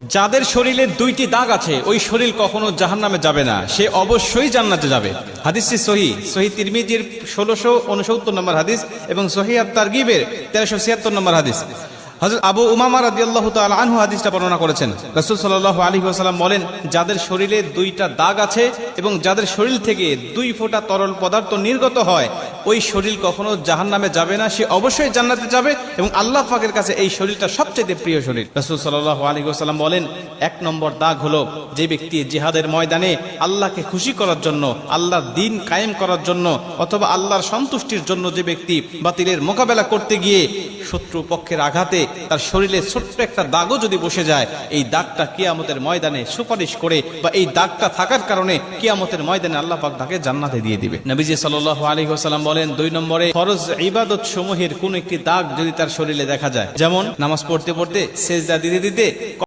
যাদের শরীরে দুইটি দাগ আছে ওই শরীর কখনো জাহান্নামে যাবে না, সে অবশ্যই জান্নাতে যাবে। হাদিসটি সহিহ তিরমিজির 1669 নম্বর হাদিস এবং সহিহ আত-তারগিবের 1376 নম্বর হাদিস। হযরত আবু উমামা রাদিয়াল্লাহু তাআলা আনহু হাদিসটা বর্ণনা করেছেন। রাসূল সাল্লাল্লাহু আলাইহি ওয়াসাল্লাম বলেন, যাদের শরীরে দুইটা দাগ আছে এবং যাদের শরীর থেকে 2 ফোঁটা তরল পদার্থ নির্গত হয় ওই শরীর কখনো জাহান্নামে যাবে না, সে অবশ্যই জান্নাতে যাবে এবং আল্লাহ পাকের কাছে এই শরীরটা সবচেয়ে প্রিয় শরীর। রাসূল সাল্লাল্লাহু আলাইহি ওয়াসাল্লাম বলেন, 1 নম্বর দাগ হলো যে ব্যক্তি জিহাদের ময়দানে আল্লাহকে খুশি করার জন্য, আল্লাহর দ্বীন কায়েম করার জন্য অথবা আল্লাহর সন্তুষ্টির জন্য যে ব্যক্তি বাতিলের মোকাবেলা করতে গিয়ে শত্রু পক্ষের আঘাতে তার শরীরে ছোট্ট একটা দাগও যদি বসে যায়, এই দাগটা কিয়ামতের ময়দানে সুপারিশ করে বা এই দাগটা থাকার কারণে কিয়ামতের ময়দানে আল্লাহ পাক তাকে জান্নাতে দিয়ে দিবে। নবীজি সাল্লাল্লাহু আলাইহি ওয়াসাল্লাম বলেন, 2 নম্বরে ফরজ ইবাদত সমূহের কোন একটি দাগ যদি তার শরীরে দেখা যায়, যেমন নামাজ পড়তে পড়তে সেজদা দিতে দিতে